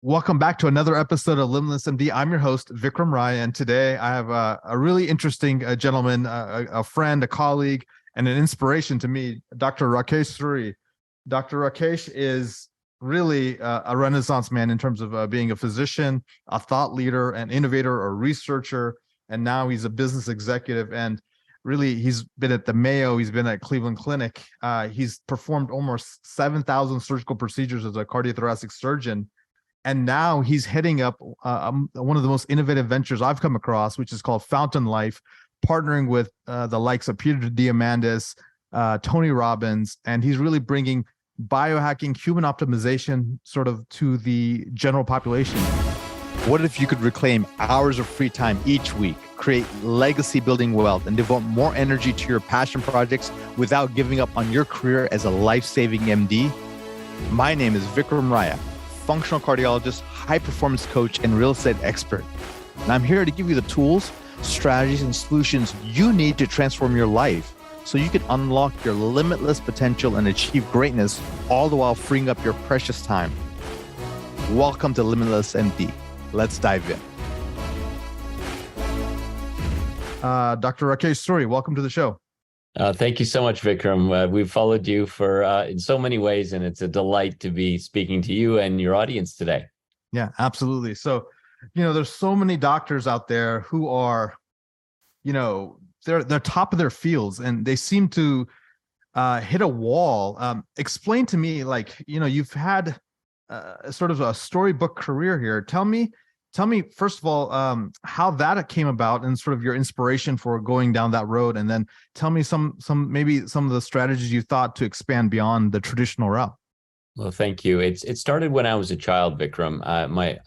Welcome back to another episode of Limitless MD. I'm your host, Vikram Raya, and today I have a really interesting gentleman, a friend, a colleague, and an inspiration to me, Dr. Rakesh Suri. Dr. Rakesh is really a renaissance man in terms of being a physician, a thought leader, an innovator, a researcher, and now he's a business executive. And really, he's been at the Mayo, he's been at Cleveland Clinic. He's performed almost 7,000 surgical procedures as a cardiothoracic surgeon. And now he's heading up one of the most innovative ventures I've come across, which is called Fountain Life, partnering with the likes of Peter Diamandis, Tony Robbins, and he's really bringing biohacking, human optimization sort of to the general population. What if you could reclaim hours of free time each week, create legacy building wealth, and devote more energy to your passion projects without giving up on your career as a life-saving MD? My name is Vikram Raya, functional cardiologist, high performance coach, and real estate expert. And I'm here to give you the tools, strategies, and solutions you need to transform your life so you can unlock your limitless potential and achieve greatness, all the while freeing up your precious time. Welcome to Limitless MD. Let's dive in. Dr. Rakesh Suri, welcome to the show. Thank you so much, Vikram. We've followed you for in so many ways, and it's a delight to be speaking to you and your audience today. Yeah, absolutely. So, there's so many doctors out there who are, they're top of their fields, and they seem to hit a wall. Explain to me, you've had sort of a storybook career here. Tell me, first of all, how that came about and sort of your inspiration for going down that road. And then tell me maybe some of the strategies you thought to expand beyond the traditional route. Well, thank you. It started when I was a child, Vikram.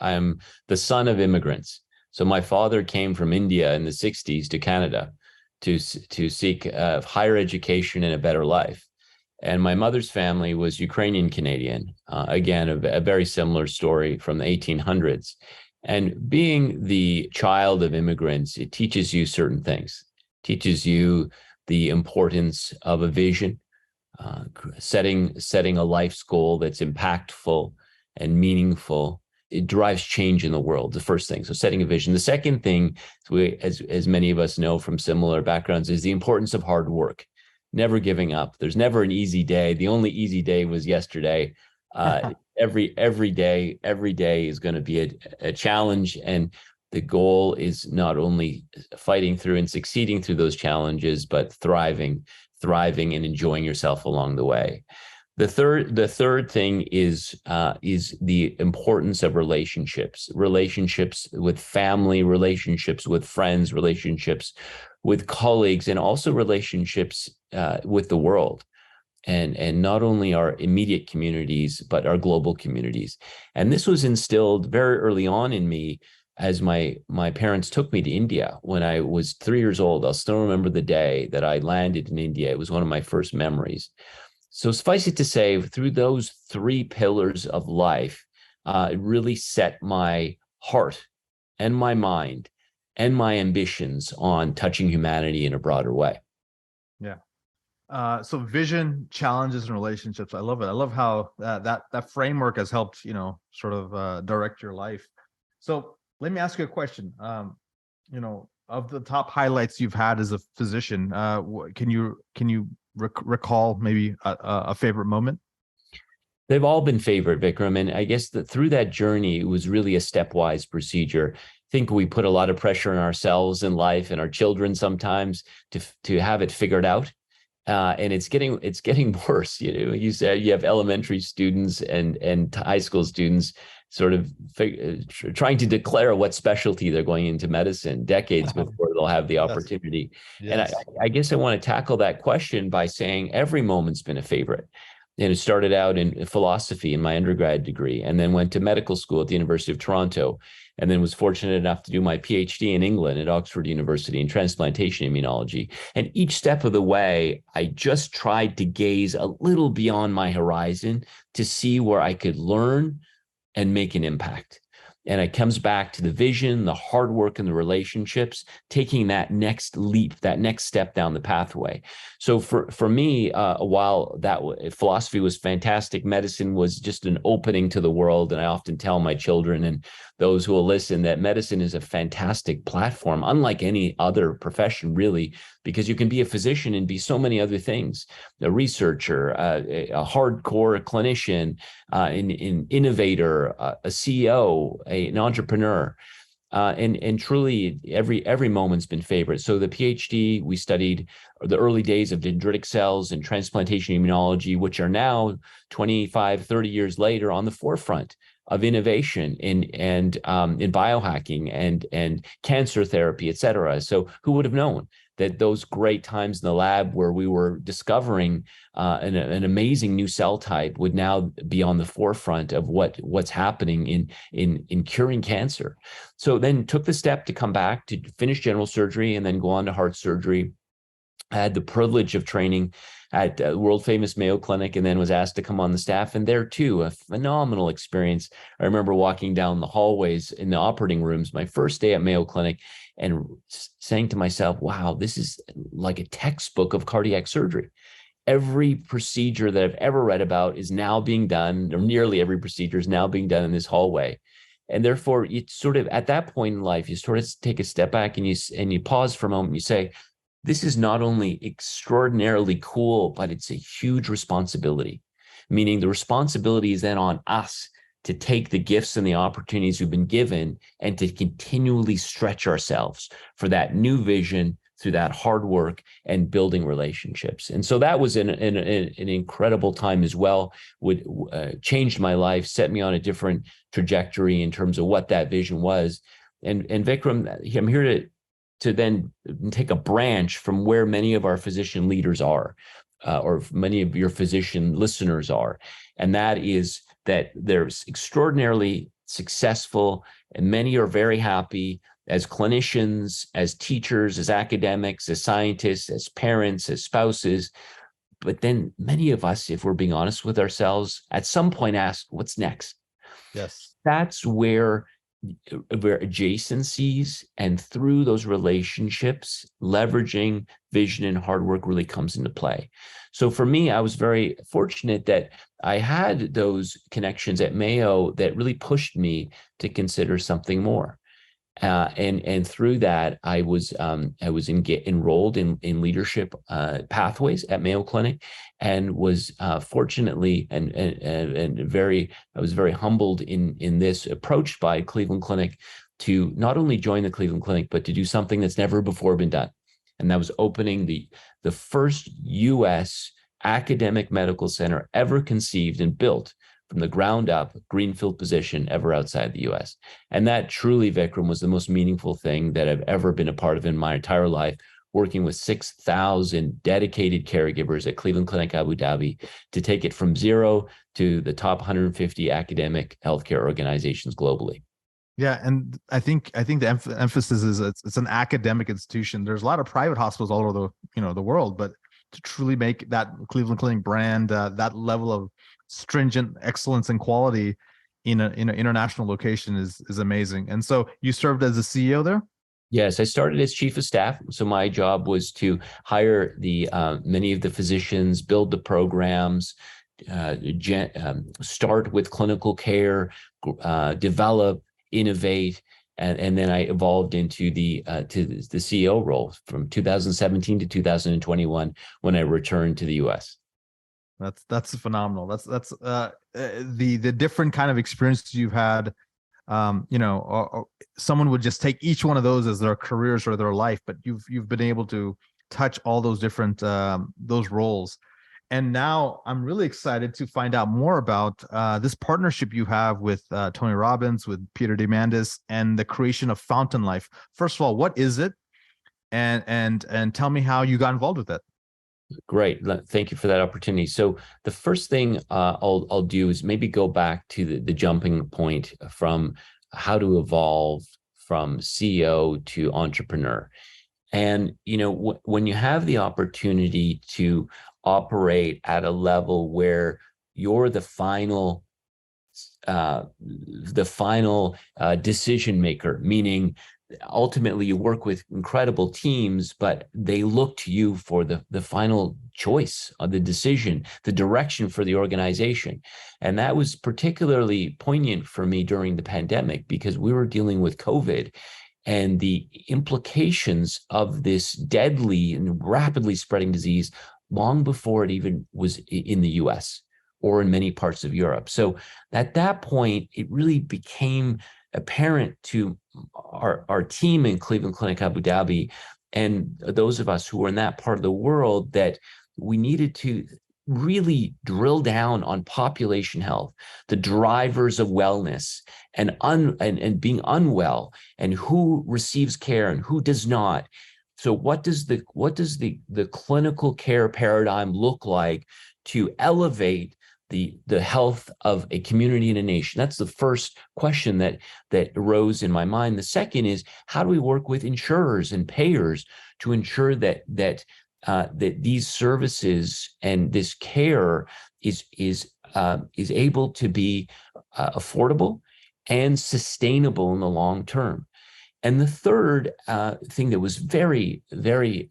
I'm the son of immigrants. So my father came from India in the 60s to Canada to seek higher education and a better life. And my mother's family was Ukrainian Canadian. Again, a very similar story from the 1800s. And being the child of immigrants, it teaches you certain things. It teaches you the importance of a vision, setting a life's goal that's impactful and meaningful. It drives change in the world, the first thing. So setting a vision. The second thing, as many of us know from similar backgrounds, is the importance of hard work. Never giving up. There's never an easy day. The only easy day was yesterday. Every day is going to be a challenge, and the goal is not only fighting through and succeeding through those challenges, but thriving and enjoying yourself along the way. The third thing is the importance of relationships with family, relationships with friends, relationships with colleagues, and also relationships with the world. And not only our immediate communities, but our global communities. And this was instilled very early on in me as my parents took me to India when I was 3 years old. I'll still remember the day that I landed in India. It was one of my first memories. So suffice it to say, through those three pillars of life, it really set my heart and my mind and my ambitions on touching humanity in a broader way. Yeah. So vision, challenges, and relationships. I love it. I love how that framework has helped, sort of direct your life. So let me ask you a question. Of the top highlights you've had as a physician, can you recall maybe a favorite moment? They've all been favorite, Vikram. And I guess that through that journey, it was really a stepwise procedure. I think we put a lot of pressure on ourselves in life and our children sometimes to have it figured out. And it's getting worse. You said you have elementary students and high school students sort of trying to declare what specialty they're going into medicine decades before they'll have the opportunity. Yes. And I guess I want to tackle that question by saying every moment's been a favorite. And it started out in philosophy in my undergrad degree, and then went to medical school at the University of Toronto, and then was fortunate enough to do my PhD in England at Oxford University in transplantation immunology. And each step of the way, I just tried to gaze a little beyond my horizon to see where I could learn and make an impact. And it comes back to the vision, the hard work, and the relationships, taking that next leap, that next step down the pathway. So for me, while that philosophy was fantastic, medicine was just an opening to the world. And I often tell my children and those who will listen that medicine is a fantastic platform, unlike any other profession, really, because you can be a physician and be so many other things: a researcher, a hardcore clinician, an innovator, a CEO, an entrepreneur. And truly every moment's been favorite. So the PhD, we studied the early days of dendritic cells and transplantation immunology, which are now 25, 30 years later on the forefront of innovation in biohacking and cancer therapy, et cetera. So who would have known that those great times in the lab where we were discovering an amazing new cell type would now be on the forefront of what's happening in curing cancer. So then took the step to come back to finish general surgery and then go on to heart surgery. I had the privilege of training at world famous Mayo Clinic, and then was asked to come on the staff. And there too, a phenomenal experience. I remember walking down the hallways in the operating rooms my first day at Mayo Clinic and saying to myself, wow, this is like a textbook of cardiac surgery. Every procedure that I've ever read about is now being done, or nearly every procedure is now being done in this hallway. And therefore, it's sort of at that point in life, you sort of take a step back and you pause for a moment and you say, this is not only extraordinarily cool, but it's a huge responsibility, meaning the responsibility is then on us to take the gifts and the opportunities we've been given and to continually stretch ourselves for that new vision through that hard work and building relationships. And so that was an incredible time as well, would changed my life, set me on a different trajectory in terms of what that vision was. And Vikram, I'm here to then take a branch from where many of our physician leaders are, or many of your physician listeners are. And that is that they're extraordinarily successful, and many are very happy as clinicians, as teachers, as academics, as scientists, as parents, as spouses. But then many of us, if we're being honest with ourselves, at some point ask, what's next? Yes. That's where adjacencies and through those relationships, leveraging vision and hard work really comes into play. So for me, I was very fortunate that I had those connections at Mayo that really pushed me to consider something more. And through that, I was enrolled in leadership pathways at Mayo Clinic, and was fortunately I was very humbled in this, approached by Cleveland Clinic to not only join the Cleveland Clinic, but to do something that's never before been done, and that was opening the first U.S. academic medical center ever conceived and built from the ground up, greenfield position ever outside the US. And that truly, Vikram, was the most meaningful thing that I've ever been a part of in my entire life, working with 6,000 dedicated caregivers at Cleveland Clinic Abu Dhabi to take it from zero to the top 150 academic healthcare organizations globally. Yeah, and I think the emphasis is it's an academic institution. There's a lot of private hospitals all over the world, but to truly make that Cleveland Clinic brand, that level of stringent excellence and quality in an international location is amazing. And so you served as a CEO there? Yes, I started as chief of staff. So my job was to hire the many of the physicians, build the programs, start with clinical care, develop, innovate, and then I evolved into the CEO role from 2017 to 2021 when I returned to the US. That's phenomenal. That's the different kind of experiences you've had. Or someone would just take each one of those as their careers or their life, but you've been able to touch all those different those roles. And now I'm really excited to find out more about this partnership you have with Tony Robbins, with Peter Diamandis, and the creation of Fountain Life. First of all, what is it? And tell me how you got involved with it. Great. Thank you for that opportunity. So the first thing I'll do is maybe go back to the jumping point from how to evolve from CEO to entrepreneur. And, when you have the opportunity to operate at a level where you're the final the final decision maker, meaning ultimately you work with incredible teams, but they look to you for the final choice of the decision, the direction for the organization. And that was particularly poignant for me during the pandemic, because we were dealing with COVID and the implications of this deadly and rapidly spreading disease long before it even was in the US or in many parts of Europe. So at that point, it really became apparent to our team in Cleveland Clinic Abu Dhabi and those of us who were in that part of the world that we needed to really drill down on population health, the drivers of wellness, and being unwell, and who receives care and who does not. So what does the clinical care paradigm look like to elevate the health of a community and a nation? That's the first question that arose in my mind. The second is, how do we work with insurers and payers to ensure that these services and this care is able to be affordable and sustainable in the long term? And the third thing that was very, very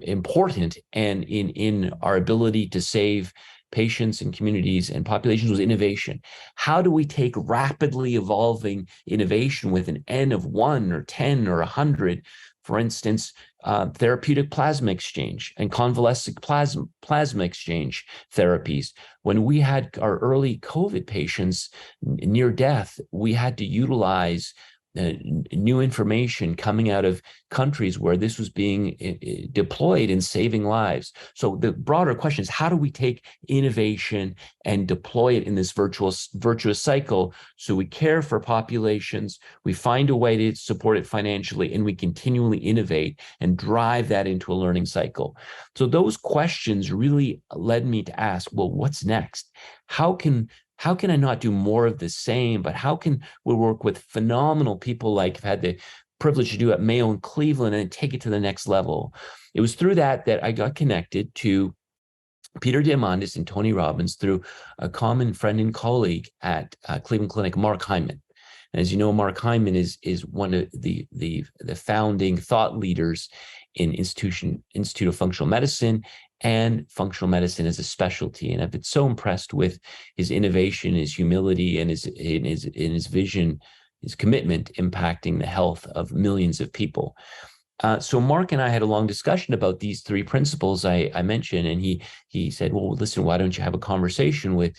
important and in our ability to save patients and communities and populations was innovation. How do we take rapidly evolving innovation with an N of 1 or 10 or 100, for instance, therapeutic plasma exchange and convalescent plasma exchange therapies? When we had our early COVID patients near death, we had to utilize new information coming out of countries where this was being deployed in saving lives. So the broader question is, how do we take innovation and deploy it in this virtuous cycle so we care for populations, we find a way to support it financially, and we continually innovate and drive that into a learning cycle? So those questions really led me to ask, well, what's next? How can I not do more of the same, but how can we work with phenomenal people like I've had the privilege to do at Mayo and Cleveland and take it to the next level? It was through that I got connected to Peter Diamandis and Tony Robbins through a common friend and colleague at Cleveland Clinic, Mark Hyman. And as you know, Mark Hyman is one of the founding thought leaders in Institute of Functional Medicine and functional medicine as a specialty. And I've been so impressed with his innovation, his humility, and his vision, his commitment impacting the health of millions of people. So Mark and I had a long discussion about these three principles I mentioned, and he said, well, listen, why don't you have a conversation with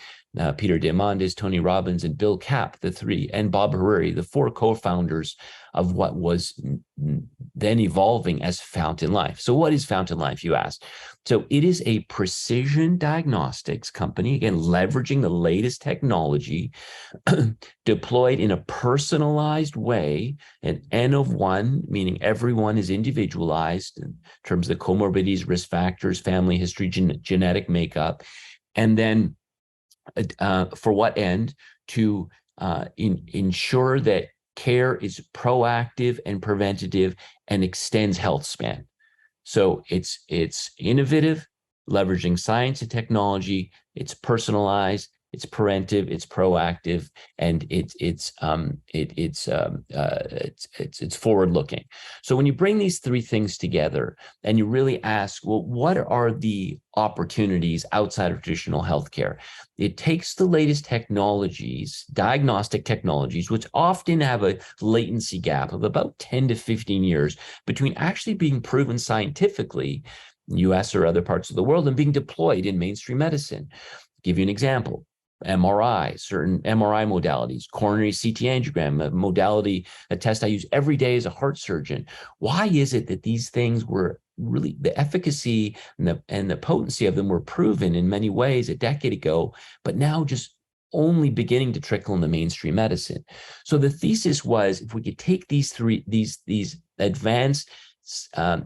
Peter Diamandis, Tony Robbins, and Bill Kapp, the three, and Bob Hariri, the four co-founders of what was then evolving as Fountain Life. So what is Fountain Life, you asked? So it is a precision diagnostics company, again, leveraging the latest technology, deployed in a personalized way, an N of 1, meaning everyone is individualized in terms of the comorbidities, risk factors, family history, genetic makeup, and then for what end? To ensure that care is proactive and preventative and extends health span. So it's innovative, leveraging science and technology. It's personalized, it's preventive, it's proactive, and it's forward-looking. So when you bring these three things together and you really ask, well, what are the opportunities outside of traditional healthcare? It takes the latest technologies, diagnostic technologies, which often have a latency gap of about 10 to 15 years between actually being proven scientifically in the US or other parts of the world and being deployed in mainstream medicine. I'll give you an example. MRI, certain MRI modalities, coronary CT angiogram, a modality, a test I use every day as a heart surgeon. Why is it that these things were really, the efficacy and the potency of them were proven in many ways a decade ago, but now just only beginning to trickle into mainstream medicine? So the thesis was, if we could take these advanced,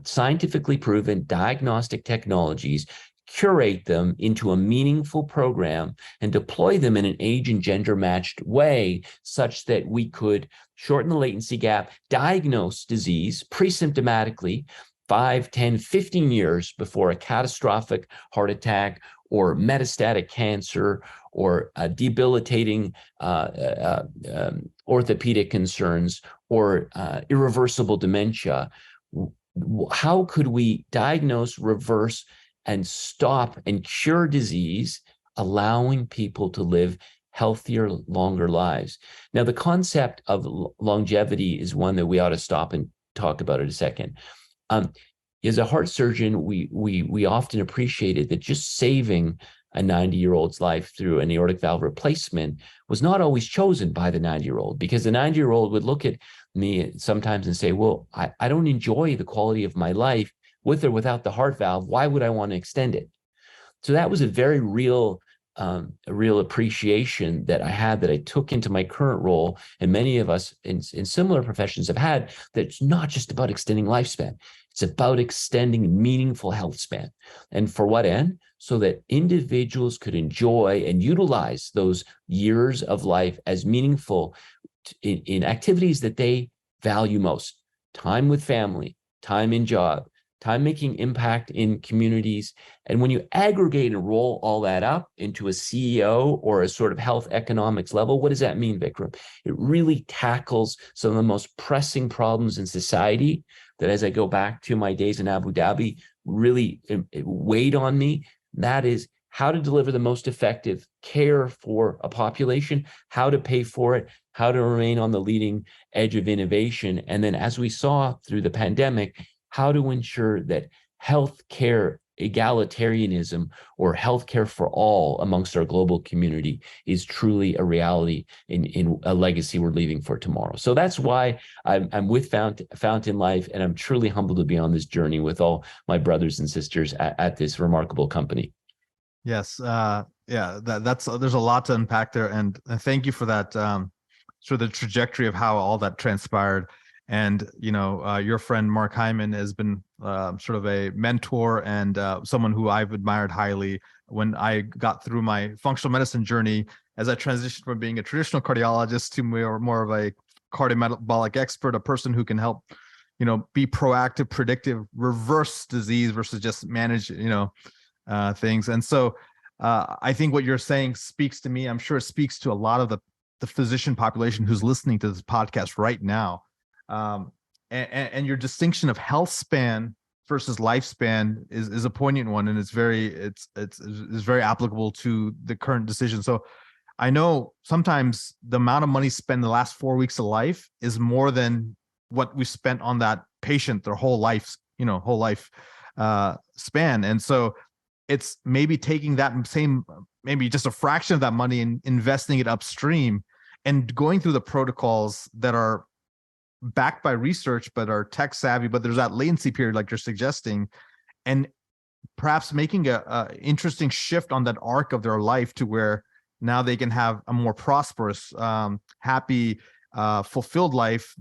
scientifically proven diagnostic technologies, curate them into a meaningful program, and deploy them in an age and gender matched way such that we could shorten the latency gap, diagnose disease pre-symptomatically 5, 10, 15 years before a catastrophic heart attack or metastatic cancer or debilitating orthopedic concerns or irreversible dementia, how could we diagnose, reverse, and stop and cure disease, allowing people to live healthier, longer lives? Now, the concept of longevity is one that we ought to stop and talk about in a second. As a heart surgeon, we often appreciated that just saving a 90-year-old's life through an aortic valve replacement was not always chosen by the 90-year-old, because the 90-year-old would look at me sometimes and say, well, I don't enjoy the quality of my life with or without the heart valve. Why would I want to extend it? So that was a very real appreciation that I had, that I took into my current role, and many of us in similar professions have had, that it's not just about extending lifespan. It's about extending meaningful health span. And for what end? So that individuals could enjoy and utilize those years of life as meaningful in activities that they value most: time with family, time in job, time making impact in communities. And when you aggregate and roll all that up into a CEO or a sort of health economics level, what does that mean, Vikram? It really tackles some of the most pressing problems in society that, as I go back to my days in Abu Dhabi, really it weighed on me. That is how to deliver the most effective care for a population, how to pay for it, how to remain on the leading edge of innovation. And then, as we saw through the pandemic, how to ensure that healthcare egalitarianism, or healthcare for all amongst our global community, is truly a reality in a legacy we're leaving for tomorrow. So that's why I'm with Fountain Life, and I'm truly humbled to be on this journey with all my brothers and sisters at this remarkable company. Yes. Yeah, that's there's a lot to unpack there. And thank you for that, sort of the trajectory of how all that transpired. And, your friend Mark Hyman has been sort of a mentor and someone who I've admired highly when I got through my functional medicine journey, as I transitioned from being a traditional cardiologist to more of a cardiometabolic expert, a person who can help, be proactive, predictive, reverse disease versus just manage, things. And so I think what you're saying speaks to me. I'm sure it speaks to a lot of the physician population who's listening to this podcast right now. And your distinction of health span versus lifespan is a poignant one, and it's very applicable to the current decision. So I know sometimes the amount of money spent in the last 4 weeks of life is more than what we spent on that patient their whole life span. And so it's maybe taking that same, maybe just a fraction of that money and investing it upstream and going through the protocols that are backed by research, but are tech savvy, but there's that latency period like you're suggesting, and perhaps making a interesting shift on that arc of their life to where now they can have a more prosperous, happy, fulfilled life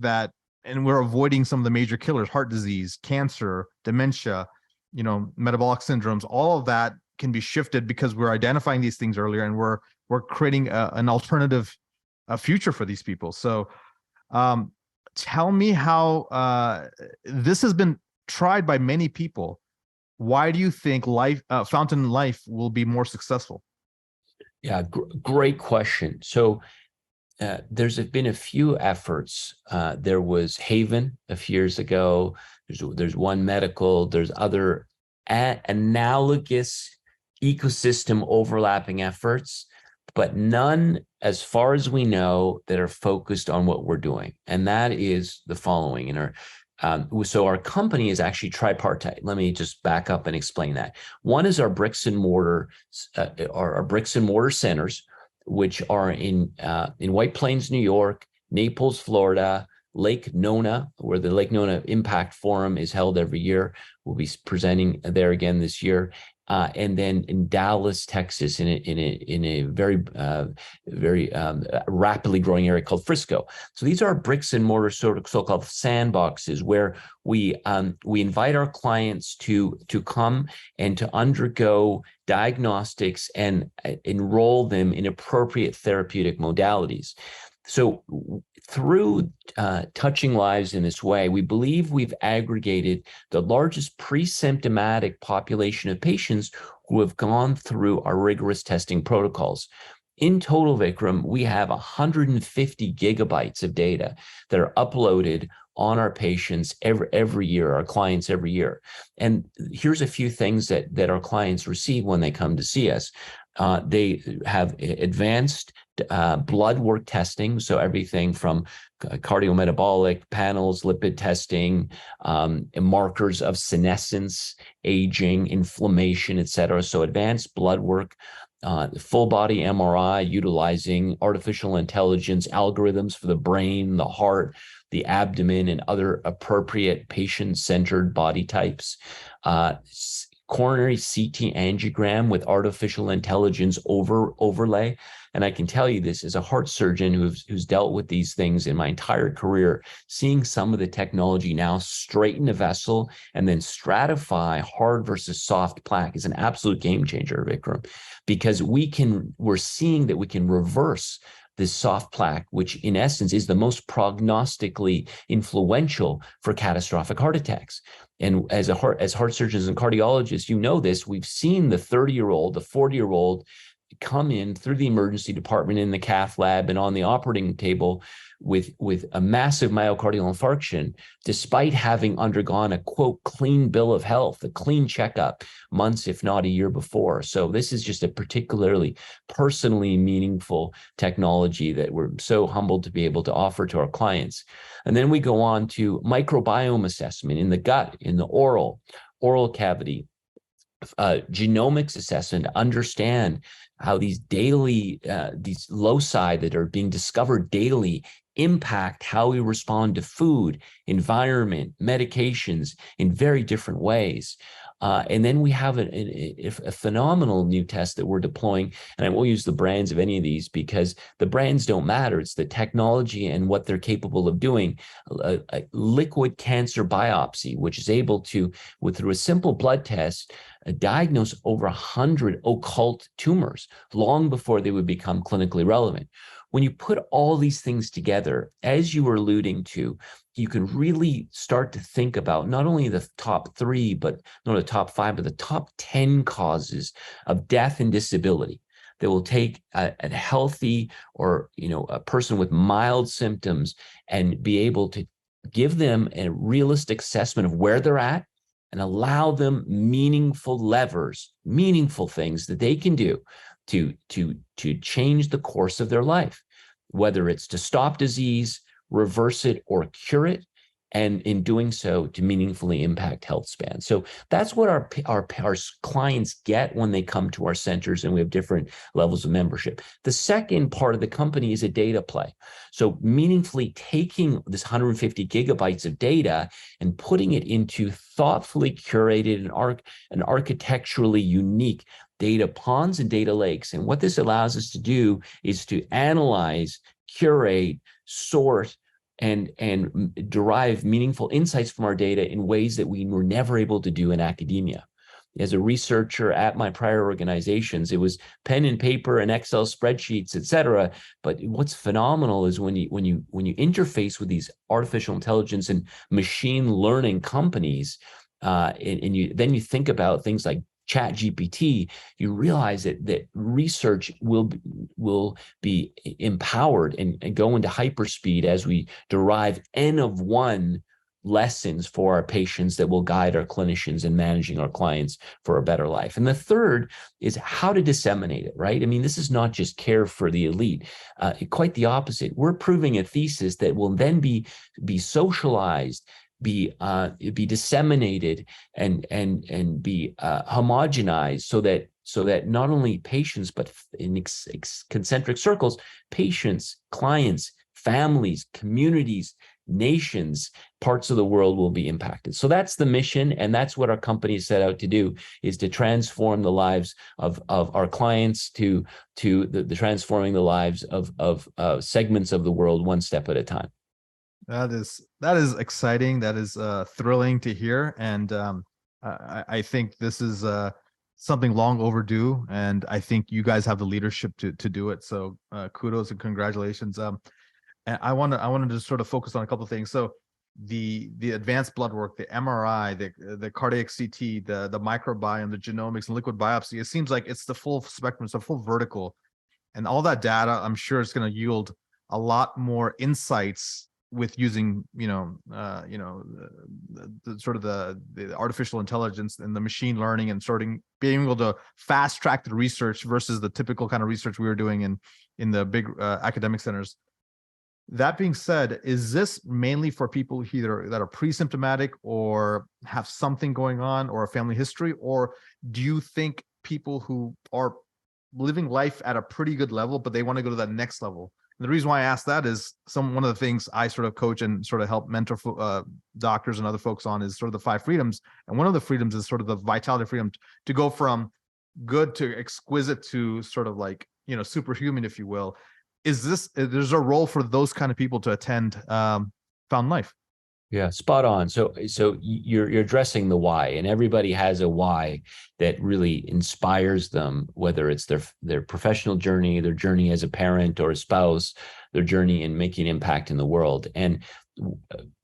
and we're avoiding some of the major killers: heart disease, cancer, dementia, metabolic syndromes. All of that can be shifted because we're identifying these things earlier, and we're creating an alternative future for these people. So tell me how this has been tried by many people. Why do you think Fountain Life will be more successful? Yeah, great question. So there's been a few efforts. There was Haven a few years ago. There's One Medical. There's other analogous ecosystem overlapping efforts, but none, as far as we know, that are focused on what we're doing. And that is the following. So our company is actually tripartite. Let me just back up and explain that. One is our bricks and mortar, centers, which are in White Plains, New York, Naples, Florida, Lake Nona, where the Lake Nona Impact Forum is held every year. We'll be presenting there again this year. And then in Dallas, Texas, in a very rapidly growing area called Frisco. So these are bricks and mortar so-called sandboxes where we invite our clients to come and to undergo diagnostics and enroll them in appropriate therapeutic modalities. So through touching lives in this way, we believe we've aggregated the largest pre-symptomatic population of patients who have gone through our rigorous testing protocols. In total, Vikram, we have 150 gigabytes of data that are uploaded on our patients every year, our clients every year. And here's a few things that our clients receive when they come to see us. They have advanced blood work testing, so everything from cardiometabolic panels, lipid testing, markers of senescence, aging, inflammation, et cetera. So advanced blood work, full body MRI utilizing artificial intelligence algorithms for the brain, the heart, the abdomen, and other appropriate patient-centered body types. Coronary CT angiogram with artificial intelligence overlay. And I can tell you this as a heart surgeon who's dealt with these things in my entire career, seeing some of the technology now straighten a vessel and then stratify hard versus soft plaque is an absolute game changer, Vikram, because we're seeing that we can reverse this soft plaque, which in essence is the most prognostically influential for catastrophic heart attacks. And as heart surgeons and cardiologists, you know this, we've seen the 30-year-old, the 40-year-old come in through the emergency department in the cath lab and on the operating table with a massive myocardial infarction, despite having undergone a, quote, clean bill of health, a clean checkup months, if not a year before. So this is just a particularly personally meaningful technology that we're so humbled to be able to offer to our clients. And then we go on to microbiome assessment in the gut, in the oral cavity, genomics assessment to understand how these these loci that are being discovered daily impact how we respond to food, environment, medications in very different ways. And then we have a phenomenal new test that we're deploying, and I won't use the brands of any of these because the brands don't matter. It's the technology and what they're capable of doing. A liquid cancer biopsy, which is able to, through a simple blood test, diagnose over 100 occult tumors long before they would become clinically relevant. When you put all these things together, as you were alluding to, you can really start to think about not only the top 3, but not the top 5, but the top 10 causes of death and disability that will take a healthy or a person with mild symptoms and be able to give them a realistic assessment of where they're at and allow them meaningful levers, meaningful things that they can do to change the course of their life, whether it's to stop disease, reverse it, or cure it, and in doing so to meaningfully impact health span. So that's what our clients get when they come to our centers, and we have different levels of membership. The second part of the company is a data play. So meaningfully taking this 150 gigabytes of data and putting it into thoughtfully curated and architecturally unique data ponds and data lakes. And what this allows us to do is to analyze, curate, sort, and derive meaningful insights from our data in ways that we were never able to do in academia. As a researcher at my prior organizations, it was pen and paper and Excel spreadsheets, et cetera. But what's phenomenal is when you interface with these artificial intelligence and machine learning companies, and you think about things like ChatGPT, you realize that research will be empowered and go into hyperspeed as we derive N of 1 lessons for our patients that will guide our clinicians in managing our clients for a better life. And the third is how to disseminate it, right? I mean, this is not just care for the elite, quite the opposite. We're proving a thesis that will then be socialized, be disseminated and be homogenized so that not only patients, but in concentric circles, patients, clients, families, communities, nations, parts of the world will be impacted. So that's the mission, and that's what our company is set out to do, is to transform the lives of our clients to the transforming the lives of segments of the world one step at a time. That is exciting. That is thrilling to hear, and I think this is something long overdue, and I think you guys have the leadership to do it. So kudos and congratulations. And I wanted to sort of focus on a couple of things. So the advanced blood work, the MRI, the cardiac CT, the microbiome, the genomics, and liquid biopsy, it seems like it's the full spectrum, it's a full vertical. And all that data, I'm sure it's going to yield a lot more insights with using, the sort of the artificial intelligence and the machine learning, and being able to fast track the research versus the typical kind of research we were doing in the big academic centers. That being said, is this mainly for people either that are pre-symptomatic or have something going on or a family history, or do you think people who are living life at a pretty good level, but they want to go to that next level? And the reason why I ask that is one of the things I sort of coach and sort of help mentor doctors and other folks on is sort of the 5 freedoms. And one of the freedoms is sort of the vitality freedom to go from good to exquisite to sort of like, superhuman, if you will. There's a role for those kind of people to attend Found Life? Yeah, spot on. So you're addressing the why, and everybody has a why that really inspires them, whether it's their professional journey, their journey as a parent or a spouse, their journey in making an impact in the world. And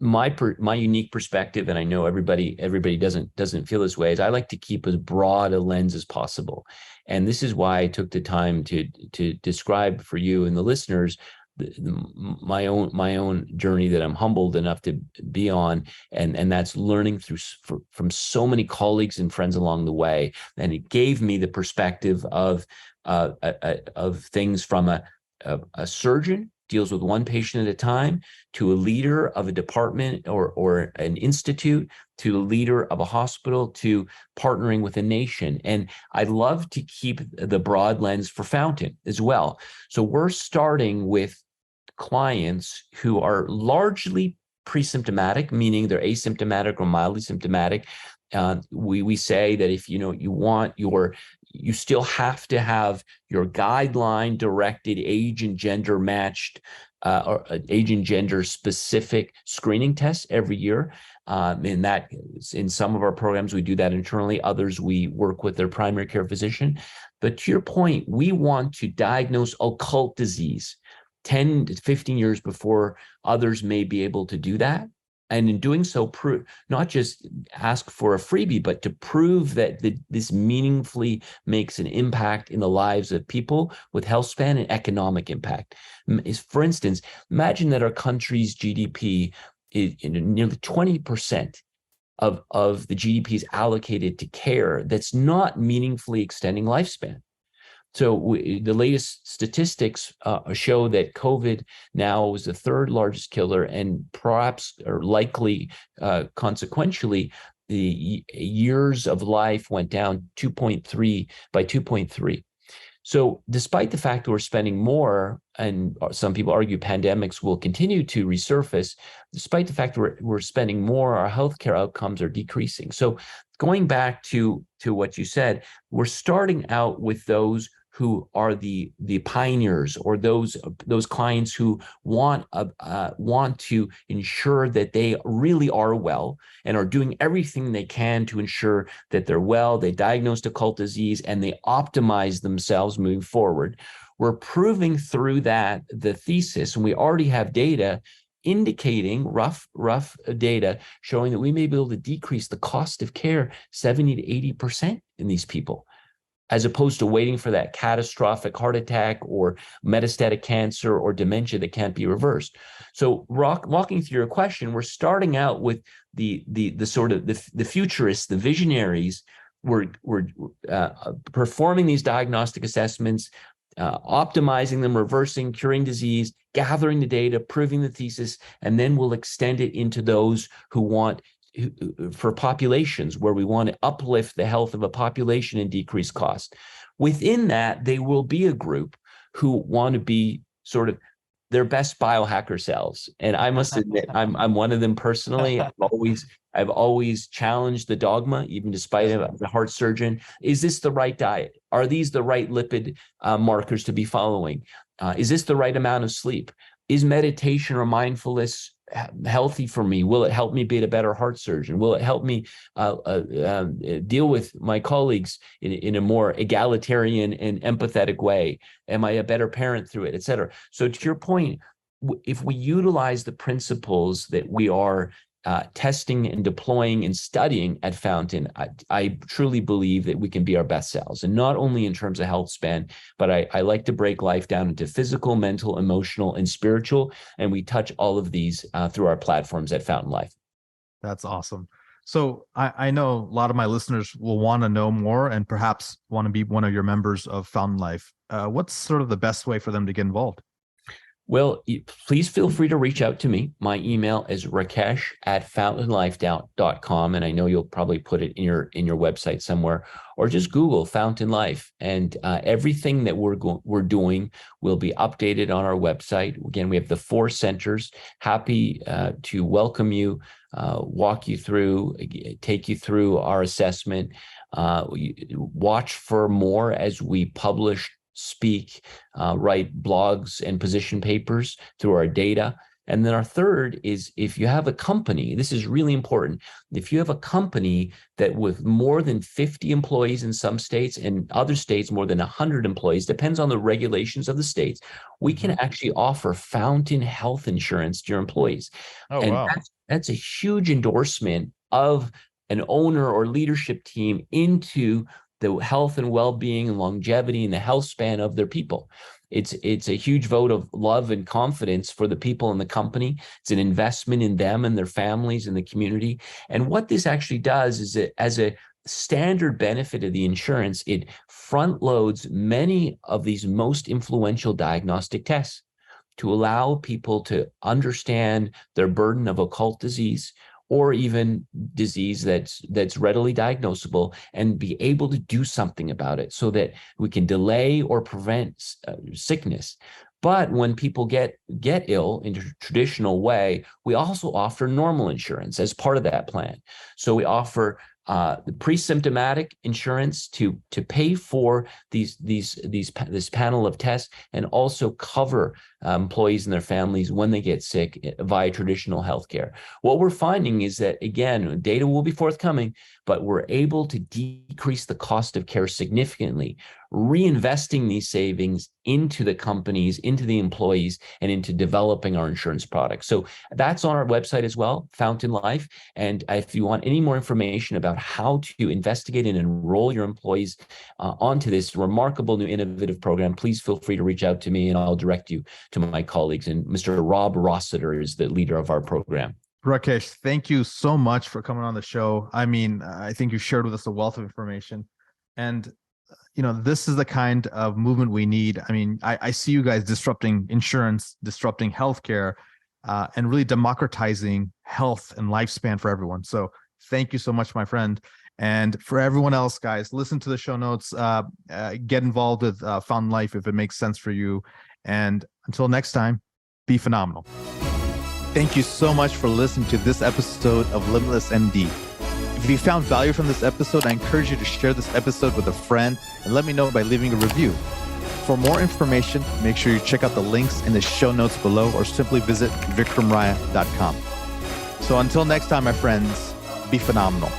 my unique perspective, and I know everybody doesn't feel this way, is I like to keep as broad a lens as possible. And this is why I took the time to describe for you and the listeners my own journey that I'm humbled enough to be on, and that's learning from so many colleagues and friends along the way. And it gave me the perspective of things from a surgeon deals with one patient at a time, to a leader of a department or an institute, to a leader of a hospital, to partnering with a nation. And I love to keep the broad lens for Fountain as well. So we're starting with clients who are largely pre-symptomatic, meaning they're asymptomatic or mildly symptomatic. We say that if you still have to have your guideline directed age and gender matched or age and gender specific screening tests every year. In some of our programs, we do that internally. Others, we work with their primary care physician. But to your point, we want to diagnose occult disease 10 to 15 years before others may be able to do that. And in doing so, not just ask for a freebie, but to prove that this meaningfully makes an impact in the lives of people with health span and economic impact. For instance, imagine that our country's GDP is nearly 20% of the GDP is allocated to care that's not meaningfully extending lifespan. So the latest statistics show that COVID now is the 3rd largest killer, and perhaps or likely consequentially, the years of life went down 2.3. So despite the fact that we're spending more, and some people argue pandemics will continue to resurface, despite the fact that we're spending more, our healthcare outcomes are decreasing. So going back to what you said, we're starting out with those who are the pioneers, or those clients who want to ensure that they really are well and are doing everything they can to ensure that they're well, they diagnosed occult disease, and they optimize themselves moving forward. We're proving through that the thesis, and we already have data indicating rough data showing that we may be able to decrease the cost of care 70 to 80% in these people, as opposed to waiting for that catastrophic heart attack or metastatic cancer or dementia that can't be reversed. So walking through your question, we're starting out with the sort of the futurists, the visionaries. We're performing these diagnostic assessments, optimizing them, reversing, curing disease, gathering the data, proving the thesis, and then we'll extend it into those who want for populations where we want to uplift the health of a population and decrease cost. Within that, they will be a group who want to be sort of their best biohacker selves. And I must admit, I'm one of them personally. I've always challenged the dogma, even despite the heart surgeon. Is this the right diet? Are these the right lipid markers to be following? Is this the right amount of sleep? Is meditation or mindfulness healthy for me? Will it help me be a better heart surgeon? Will it help me deal with my colleagues in a more egalitarian and empathetic way? Am I a better parent through it, et cetera? So to your point, if we utilize the principles that we are testing and deploying and studying at Fountain, I truly believe that we can be our best selves. And not only in terms of health span, but I like to break life down into physical, mental, emotional, and spiritual. And we touch all of these through our platforms at Fountain Life. That's awesome. So I know a lot of my listeners will want to know more and perhaps want to be one of your members of Fountain Life. What's sort of the best way for them to get involved? Well, please feel free to reach out to me. My email is rakesh@fountainlife.com. And I know you'll probably put it in your website somewhere, or just Google Fountain Life. And everything that we're doing will be updated on our website. Again, we have the 4 centers. Happy to welcome you, walk you through, take you through our assessment. Watch for more as we publish, speak, write blogs and position papers through our data. And then our third is, if you have a company, this is really important. If you have a company that with more than 50 employees in some states and other states more than 100 employees, depends on the regulations of the states, we can actually offer Fountain Health Insurance to your employees. Oh, and wow. That's a huge endorsement of an owner or leadership team into the health and well-being and longevity and the health span of their people. It's a huge vote of love and confidence for the people in the company. It's an investment in them and their families and the community. And what this actually does is that as a standard benefit of the insurance, it front loads many of these most influential diagnostic tests to allow people to understand their burden of occult disease, or even disease that's readily diagnosable, and be able to do something about it so that we can delay or prevent sickness. But when people get ill in a traditional way, we also offer normal insurance as part of that plan. So we offer the pre-symptomatic insurance to pay for this panel of tests, and also cover employees and their families when they get sick via traditional healthcare. What we're finding is that, again, data will be forthcoming, but we're able to decrease the cost of care significantly, reinvesting these savings into the companies, into the employees, and into developing our insurance products. So that's on our website as well, Fountain Life. And if you want any more information about how to investigate and enroll your employees onto this remarkable new innovative program, please feel free to reach out to me and I'll direct you to my colleagues. And Mr. Rob Rossiter is the leader of our program. Rakesh, thank you so much for coming on the show. I mean, I think you shared with us a wealth of information. And this is the kind of movement we need. I mean, I see you guys disrupting insurance, disrupting healthcare, and really democratizing health and lifespan for everyone. So thank you so much, my friend. And for everyone else, guys, listen to the show notes, get involved with Fountain Life if it makes sense for you. And until next time, be phenomenal. Thank you so much for listening to this episode of Limitless MD. If you found value from this episode, I encourage you to share this episode with a friend and let me know by leaving a review. For more information, make sure you check out the links in the show notes below, or simply visit vikramraya.com. So until next time, my friends, be phenomenal.